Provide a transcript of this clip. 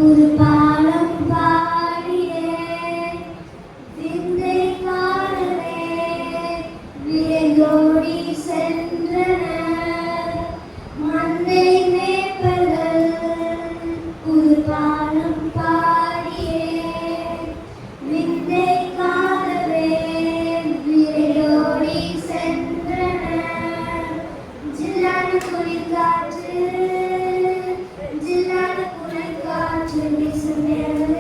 ஒரு பாலம் பாடியே விந்தை காணவே விரைந்தோடி சென்றனர் மந்தை மேய்ப்பர்கள். ஒரு பாலம் பாடியே விந்தை காணவே விரைந்தோடி சென்றனர். ஜில்லான குளிர்காற்று ஜில்லான குளிர்காற்று வீசும் நேரம்